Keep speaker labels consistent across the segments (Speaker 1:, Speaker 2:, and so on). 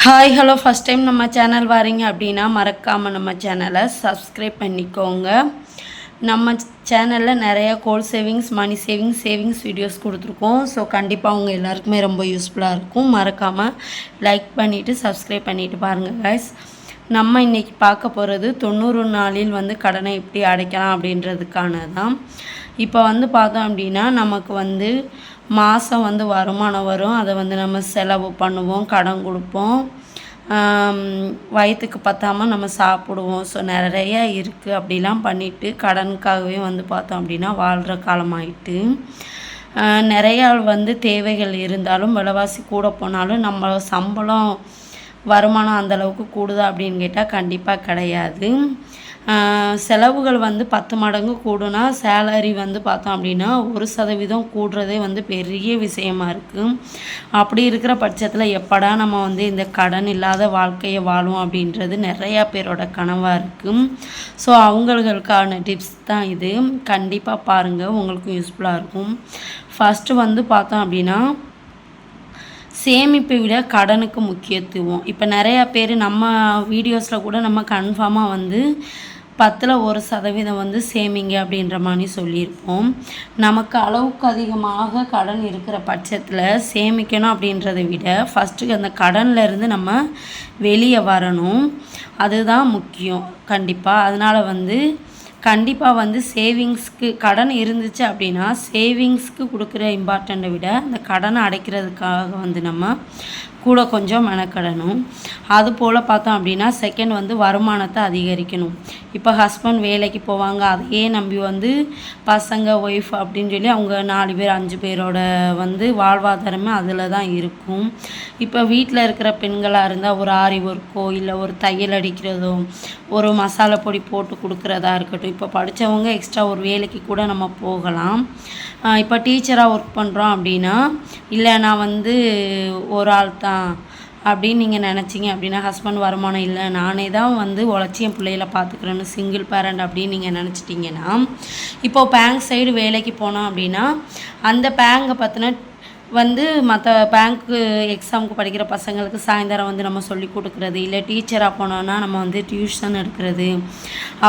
Speaker 1: Hi hello first time நம்ம channel வாரீங்க அப்படின்னா மறக்காமல் நம்ம சேனலை சப்ஸ்கிரைப் பண்ணிக்கோங்க. நம்ம சேனலில் நிறையா கோல் சேவிங்ஸ் மணி சேவிங்ஸ் வீடியோஸ் கொடுத்துருக்கோம். ஸோ கண்டிப்பாக அவங்க எல்லாருக்குமே ரொம்ப யூஸ்ஃபுல்லாக இருக்கும். மறக்காமல் லைக் பண்ணிவிட்டு சப்ஸ்கிரைப் பண்ணிவிட்டு பாருங்கள் கைஸ். நம்ம இன்றைக்கி பார்க்க போகிறது 90 நாளில் கடனை எப்படி அடைக்கலாம் அப்படின்றதுக்கான தான். இப்போ பார்த்தோம் அப்படின்னா நமக்கு மாதம் வருமானம் வரும். அதை நம்ம செலவு பண்ணுவோம், கடன் கொடுப்போம், வயிற்றுக்கு பற்றாமல் நம்ம சாப்பிடுவோம். ஸோ நிறையா இருக்குது. அப்படிலாம் பண்ணிவிட்டு கடனுக்காகவே பார்த்தோம் அப்படின்னா வாழ்கிற காலமாயிட்டு நிறையா தேவைகள் இருந்தாலும் விலைவாசி கூட போனாலும் நம்ம சம்பளம் வருமானம் அந்தளவுக்கு கூடுதா அப்படின்னு கேட்டால் கண்டிப்பாக கிடையாது. செலவுகள் 10 மடங்கு கூடுனா சேலரி பார்த்தோம் அப்படின்னா 1% கூடுறதே பெரிய விஷயமா இருக்குது. அப்படி இருக்கிற பட்சத்தில் எப்படா நம்ம இந்த கடன் இல்லாத வாழ்க்கையை வாழும் அப்படின்றது நிறையா பேரோட கனவாக இருக்குது. ஸோ அவங்களுக்கான டிப்ஸ் தான் இது. கண்டிப்பாக பாருங்கள், உங்களுக்கும் யூஸ்ஃபுல்லாக இருக்கும். ஃபஸ்ட்டு பார்த்தோம் அப்படின்னா சேமிப்பை விட கடனுக்கு முக்கியத்துவம். இப்போ நிறையா பேர் நம்ம வீடியோஸில் கூட நம்ம கன்ஃபார்மாக 10ல் 1% சேமிங்க அப்படின்ற மாதிரி சொல்லியிருப்போம். நமக்கு அளவுக்கு அதிகமாக கடன் இருக்கிற பட்சத்தில் சேமிக்கணும் அப்படின்றத விட ஃபஸ்ட்டு அந்த கடன்லேருந்து நம்ம வெளியே வரணும். அதுதான் முக்கியம் கண்டிப்பாக. அதனால் கண்டிப்பாக சேவிங்ஸ்க்கு கடன் இருந்துச்சு அப்படின்னா சேவிங்ஸ்க்கு கொடுக்குற இம்பார்ட்டண்ட்டை விட அந்த கடனை அடைக்கிறதுக்காக நம்ம கூட கொஞ்சம் மெனக்கடணும். அதுபோல் பார்த்தோம் அப்படின்னா செகண்ட் வருமானத்தை அதிகரிக்கணும். இப்போ ஹஸ்பண்ட் வேலைக்கு போவாங்க, அதையே நம்பி பசங்க ஒய்ஃப் அப்படின்னு சொல்லி அவங்க 4 பேர் 5 பேரோட வாழ்வாதாரமே அதில் தான் இருக்கும். இப்போ வீட்டில் இருக்கிற பெண்களாக இருந்தால் ஒரு ஆரி ஒர்க்கோ இல்லை ஒரு தையல் அடிக்கிறதோ ஒரு மசாலா பொடி போட்டு கொடுக்குறதா இருக்கட்டும். இப்போ படித்தவங்க எக்ஸ்ட்ரா ஒரு வேலைக்கு கூட நம்ம போகலாம். இப்போ டீச்சராக ஒர்க் பண்ணுறோம் அப்படின்னா இல்லை நான் ஒரு ஆள் தான் அப்படின்னு நீங்கள் நினச்சிங்க அப்படின்னா ஹஸ்பண்ட் வருமானம் இல்லை நானே தான் உழைச்சி என் பிள்ளைகளை பார்த்துக்கிறேன்னு சிங்கிள் பேரண்ட் அப்படின்னு நீங்கள் நினச்சிட்டிங்கன்னா இப்போது பேங்க் சைடு வேலைக்கு போனோம் அப்படின்னா அந்த பேங்கை பற்றின மற்ற பேங்க்கு எக்ஸாமுக்கு படிக்கிற பசங்களுக்கு சாயந்தரம் நம்ம சொல்லி கொடுக்குறது, இல்லை டீச்சராக போனோன்னா நம்ம டியூஷன் எடுக்கிறது,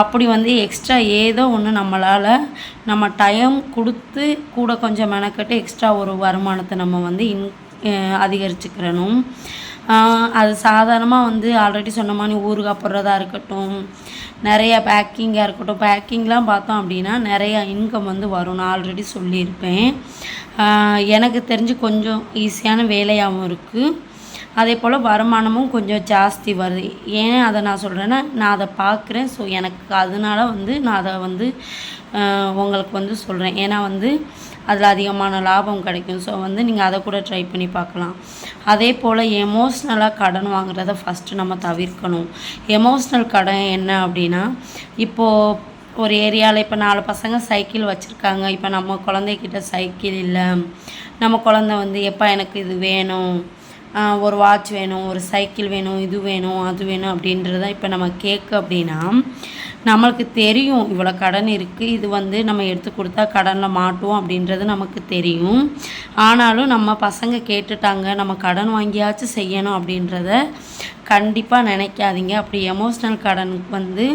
Speaker 1: அப்படி எக்ஸ்ட்ரா ஏதோ ஒன்று நம்மளால் நம்ம டைம் கொடுத்து கூட கொஞ்சம் மெனக்கட்டு எக்ஸ்ட்ரா ஒரு வருமானத்தை நம்ம அதிகரிச்சுக்கிறணும். அது சாதாரணமாக ஆல்ரெடி சொன்ன மாதிரி ஊறுகாய் போடுறதா இருக்கட்டும், நிறையா பேக்கிங்காக இருக்கட்டும். பேக்கிங்லாம் பார்த்தோம் அப்படின்னா நிறையா இன்கம் வரும். நான் ஆல்ரெடி சொல்லியிருப்பேன். எனக்கு தெரிஞ்சு கொஞ்சம் ஈஸியான வேலையாகவும் இருக்குது. அதே போல் வருமானமும் கொஞ்சம் ஜாஸ்தி வருது. ஏன் அதை நான் சொல்கிறேன்னா நான் அதை பார்க்குறேன். ஸோ எனக்கு அதனால நான் அதை உங்களுக்கு சொல்கிறேன். ஏன்னா அதில் அதிகமான லாபம் கிடைக்கும். ஸோ நீங்கள் அதை கூட ட்ரை பண்ணி பார்க்கலாம். அதே போல் எமோஷ்னலாக கடன் வாங்குறத ஃபஸ்ட்டு நம்ம தவிர்க்கணும். எமோஷ்னல் கடன் என்ன அப்படின்னா இப்போது ஒரு ஏரியாவில் இப்போ 4 பசங்க சைக்கிள் வச்சுருக்காங்க. இப்போ நம்ம குழந்தைகிட்ட சைக்கிள் இல்லை. நம்ம குழந்தை எப்போ எனக்கு இது வேணும், ஒரு வாட்ச் வேணும், ஒரு சைக்கிள் வேணும், இது வேணும், அது வேணும் அப்படின்றத இப்போ நம்ம கேட்க அப்படின்னா நம்மளுக்கு தெரியும் இவ்வளோ கடன் இருக்குது, இது நம்ம எடுத்து கொடுத்தா கடனில் மாட்டுவோம் அப்படின்றது நமக்கு தெரியும். ஆனாலும் நம்ம பசங்க கேட்டுட்டாங்க, நம்ம கடன் வாங்கியாச்சும் செய்யணும் அப்படின்றத கண்டிப்பாக நினைக்காதீங்க. அப்படி எமோஷ்னல் கடனுக்கு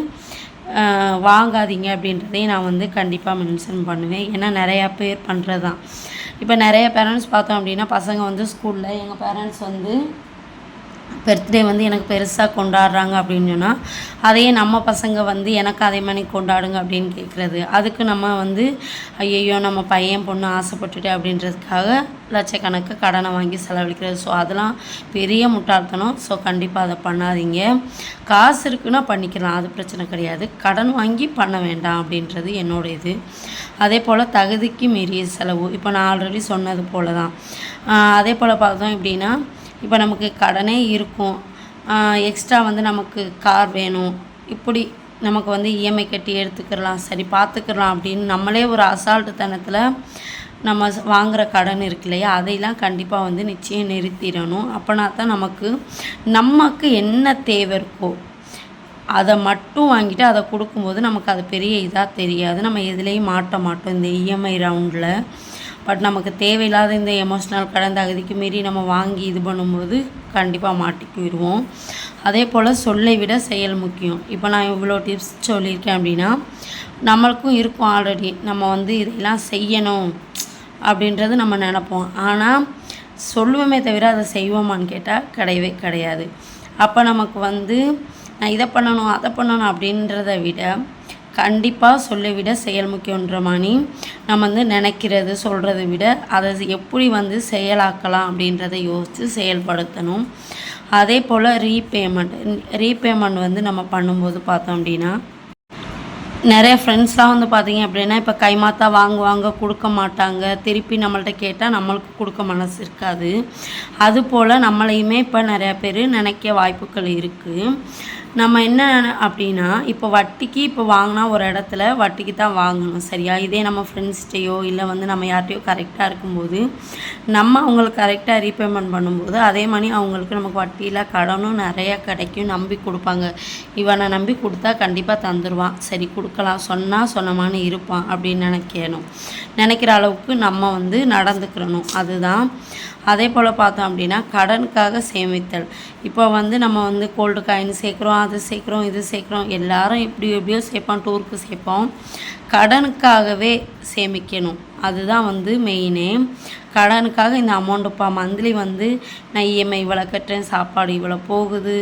Speaker 1: வாங்காதீங்க அப்படின்றதையும் நான் கண்டிப்பாக மென்ஷன் பண்ணுவேன். ஏன்னா நிறையா பேர் பண்ணுறது தான். இப்போ நிறைய பேரண்ட்ஸ் பார்த்தோம் அப்படின்னா பசங்க ஸ்கூலில் எங்கள் பேரண்ட்ஸ் பர்த்டே எனக்கு பெருசாக கொண்டாடுறாங்க அப்படின்னு சொன்னால் அதையே நம்ம பசங்க எனக்கு அதே மாதிரி கொண்டாடுங்க அப்படின்னு கேட்குறது. அதுக்கு நம்ம ஐயையோ நம்ம பையன் பொண்ணு ஆசைப்பட்டுட்டு அப்படின்றதுக்காக லட்சக்கணக்கு கடனை வாங்கி செலவழிக்கிறது. ஸோ அதெல்லாம் பெரிய முட்டாள்தனம். ஸோ கண்டிப்பாக அதை பண்ணாதீங்க. காசு இருக்குன்னா பண்ணிக்கலாம், அது பிரச்சனை கிடையாது. கடன் வாங்கி பண்ண வேண்டாம் அப்படின்றது என்னோட இது. அதே போல் தகுதிக்கு மீறிய செலவு இப்போ நான் ஆல்ரெடி சொன்னது போல் தான். அதே போல் பார்த்தோம் எப்படின்னா இப்போ நமக்கு கடனே இருக்கும், எக்ஸ்ட்ரா நமக்கு கார் வேணும், இப்படி நமக்கு இஎம்ஐ கட்டி எடுத்துக்கிறலாம், சரி பார்த்துக்கலாம் அப்படின்னு நம்மளே ஒரு அசால்ட்டுத்தனத்தில் நம்ம வாங்குகிற கடன் இருக்கு இல்லையா, அதையெல்லாம் கண்டிப்பாக நிச்சயம் நிறுத்திடணும். அப்போனா தான் நமக்கு என்ன தேவை இருக்கோ அதை மட்டும் வாங்கிட்டு அதை கொடுக்கும்போது நமக்கு அது பெரிய இதாக தெரியாது. நம்ம எதுலேயும் மாட்ட மாட்டோம் இந்த இஎம்ஐ ரவுண்டில். பட் நமக்கு தேவையில்லாத இந்த எமோஷ்னல் கடன் தகுதிக்கு மீறி நம்ம வாங்கி இது பண்ணும்போது கண்டிப்பாக மாட்டிக்கிடுவோம். அதே போல் சொல்லை விட செயல் முக்கியம். இப்போ நான் இவ்வளோ டிப்ஸ் சொல்லியிருக்கேன் அப்படின்னா நம்மளுக்கும் இருக்கும் ஆல்ரெடி நம்ம வந்து இதெல்லாம் செய்யணும் அப்படின்றது நம்ம நினப்போம். ஆனால் சொல்லுவோமே தவிர அதை செய்வோமான்னு கேட்டால் கிடையவே கிடையாது. அப்போ நமக்கு வந்து நான் இதை பண்ணணும் அதை பண்ணணும் அப்படின்றத விட கண்டிப்பாக சொல்லை விட செயல் முக்கியன்ற மாதிரி நம்ம வந்து நினைக்கிறது சொல்கிறத விட அதை எப்படி வந்து செயலாக்கலாம் அப்படின்றத யோசித்து செயல்படுத்தணும். அதே போல் ரீபேமெண்ட் வந்து நம்ம பண்ணும்போது பார்த்தோம் அப்படின்னா நிறைய ஃப்ரெண்ட்ஸ்லாம் வந்து பார்த்திங்க அப்படின்னா இப்போ கைமாத்தா வாங்குவாங்க, கொடுக்க மாட்டாங்க. திருப்பி நம்மள்ட்ட கேட்டால் நம்மளுக்கு கொடுக்க மனசு இருக்காது. அதுபோல் நம்மளையுமே இப்போ நிறையா பேர் நினைக்க வாய்ப்புகள் இருக்குது. நம்ம என்ன அப்படின்னா இப்போ வட்டிக்கு இப்போ வாங்கினா ஒரு இடத்துல வட்டிக்கு தான் வாங்கணும், சரியா? இதே நம்ம ஃப்ரெண்ட்ஸ்கிட்டையோ இல்லை வந்து நம்ம யார்கிட்டையோ கரெக்டாக இருக்கும்போது நம்ம அவங்களுக்கு கரெக்டாக ரீபேமெண்ட் பண்ணும்போது அதே மாதிரி அவங்களுக்கு நமக்கு வட்டியில் கடனும் நிறையா கிடைக்கும். நம்பி கொடுப்பாங்க. இவனை நம்பி கொடுத்தா கண்டிப்பாக தந்துடுவான், சரி கொடுக்கலாம், சொன்னமானு இருப்பான் அப்படின்னு நினைக்கிற அளவுக்கு நம்ம வந்து நடந்துக்கிறணும். அதுதான். அதே போல் பார்த்தோம் அப்படின்னா கடனுக்காக சேமித்தல். இப்போ வந்து நம்ம வந்து கோல்டு காயின் சேர்க்குறோம், அது சேர்க்குறோம், இது சேர்க்குறோம், எல்லாரும் எப்படியோ சேர்ப்போம், டூருக்கு சேர்ப்போம். கடனுக்காகவே சேமிக்கணும், அதுதான் வந்து மெயினே. கடனுக்காக இந்த அமௌண்ட்டுப்பா மந்த்லி வந்து நான் இஎம்ஐ இவ்வளோ கட்டுறேன், சாப்பாடு இவ்வளோ போகுது.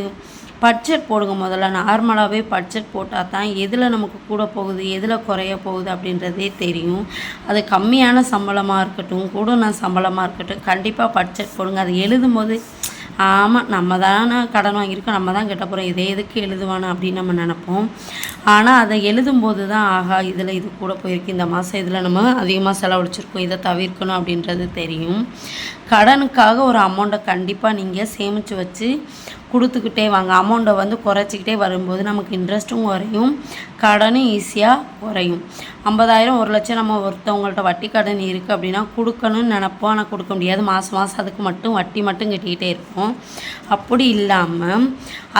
Speaker 1: பட்ஜெட் போடுங்க. முதல்ல நார்மலாகவே பட்ஜெட் போட்டால் தான் எதில் நமக்கு கூட போகுது எதில் குறைய போகுது அப்படின்றதே தெரியும். அது கம்மியான சம்பளமாக இருக்கட்டும், கூடுன சம்பளமாக இருக்கட்டும், கண்டிப்பாக பட்ஜெட் போடுங்க. அது எழுதும்போது ஆமாம் நம்ம தானே கடன் வாங்கியிருக்கோம், நம்ம தான் கெட்ட போகிறோம், இதை எதுக்கு எழுதுவானு அப்படின்னு நம்ம நினப்போம். ஆனால் அதை எழுதும்போது தான் ஆகா இதில் இது கூட போயிருக்கு, இந்த மாதம் இதில் நம்ம அதிகமாக செலவழிச்சிருக்கோம், இதை தவிர்க்கணும் அப்படின்றது தெரியும். கடனுக்காக ஒரு அமௌண்ட்டை கண்டிப்பாக நீங்கள் சேமித்து வச்சு கொடுத்துக்கிட்டே வாங்க. அமௌண்ட்டை வந்து குறைச்சிக்கிட்டே வரும்போது நமக்கு இன்ட்ரெஸ்ட்டும் குறையும், கடனும் ஈஸியாக குறையும். 50,000 1,00,000 நம்ம ஒருத்தவங்கள்ட்ட வட்டி கடன் இருக்குது அப்படின்னா கொடுக்கணும்னு நினப்போம், ஆனால் கொடுக்க முடியாது. மாதம் அதுக்கு மட்டும் வட்டி மட்டும் கட்டிக்கிட்டே இருப்போம். அப்படி இல்லாமல்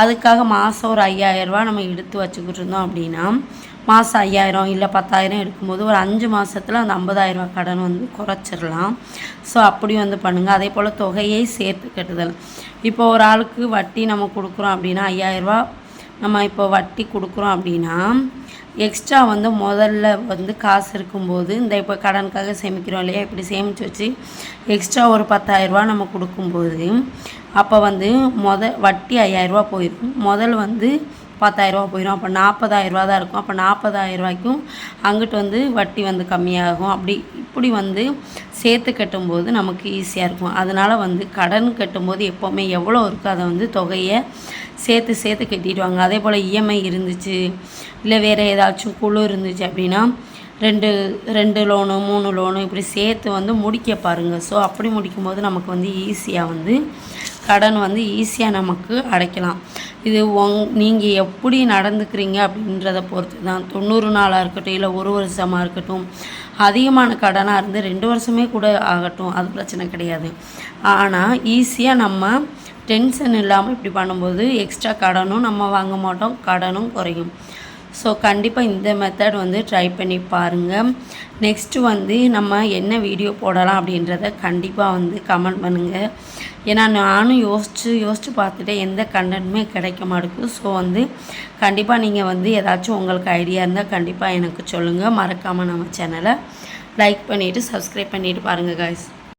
Speaker 1: அதுக்காக மாதம் ஒரு 5,000 ரூபா நம்ம எடுத்து வச்சுக்கிட்டு இருந்தோம் அப்படின்னா மாதம் 5,000 இல்லை 10,000 எடுக்கும்போது ஒரு 5 மாதத்தில் அந்த 50,000 ரூபா கடன் வந்து குறைச்சிடலாம். ஸோ அப்படி வந்து பண்ணுங்கள். அதே போல் தொகையை சேர்த்து கட்டுதல். இப்போ ஒரு ஆளுக்கு வட்டி நம்ம கொடுக்குறோம் அப்படின்னா 5,000 ரூபா நம்ம இப்போ வட்டி கொடுக்குறோம் அப்படின்னா எக்ஸ்ட்ரா வந்து முதல்ல வந்து காசு இருக்கும்போது இந்த இப்போ கடனுக்காக சேமிக்கிறோம் இல்லையா, இப்படி சேமித்து வச்சு எக்ஸ்ட்ரா ஒரு 10,000 ரூபா நம்ம கொடுக்கும்போது அப்போ வந்து வட்டி 5,000 ரூபா போயிடும், முதல் வந்து 10,000 ரூபா போயிடும். அப்போ 40,000 ரூபா தான் இருக்கும். அப்போ 40,000 ரூபாய்க்கும் அங்கிட்டு வந்து வட்டி வந்து கம்மியாகும். இப்படி வந்து சேர்த்து கட்டும்போது நமக்கு ஈஸியாக இருக்கும். அதனால் வந்து கடன் கட்டும்போது எப்போவுமே எவ்வளோ இருக்கோ அதை வந்து தொகையை சேர்த்து கட்டிடுவாங்க. அதே போல் இஎம்ஐ இருந்துச்சு இல்லை வேறு ஏதாச்சும் குழு இருந்துச்சு அப்படின்னா 2 லோனு 3 லோனு இப்படி சேர்த்து வந்து முடிக்க பாருங்கள். ஸோ அப்படி முடிக்கும்போது நமக்கு வந்து ஈஸியாக வந்து கடன் வந்து ஈஸியாக நமக்கு அடைக்கலாம். இது நீங்கள் எப்படி நடந்துக்கிறீங்க அப்படின்றத பொறுத்து தான். 90 நாளாக இருக்கட்டும் இல்லை 1 வருஷமாக இருக்கட்டும், அதிகமான கடனாக இருந்து 2 வருஷமே கூட ஆகட்டும், அது பிரச்சனை கிடையாது. ஆனால் ஈஸியாக நம்ம டென்ஷன் இல்லாமல் இப்படி பண்ணும்போது எக்ஸ்ட்ரா கடனும் நம்ம வாங்க மாட்டோம், கடனும் குறையும். ஸோ கண்டிப்பாக இந்த மெத்தட் வந்து ட்ரை பண்ணி பாருங்கள். நெக்ஸ்ட்டு வந்து நம்ம என்ன வீடியோ போடலாம் அப்படின்றத கண்டிப்பாக வந்து கமெண்ட் பண்ணுங்கள். ஏன்னா நானும் யோசித்து பார்த்துட்டு எந்த கண்டென்ட்டுமே கிடைக்க மாட்டேங்குது. ஸோ வந்து கண்டிப்பாக நீங்கள் வந்து ஏதாச்சும் உங்களுக்கு ஐடியா இருந்தால் கண்டிப்பாக எனக்கு சொல்லுங்கள். மறக்காமல் நம்ம சேனலை லைக் பண்ணிவிட்டு சப்ஸ்கிரைப் பண்ணிவிட்டு பாருங்கள் காய்ஸ்.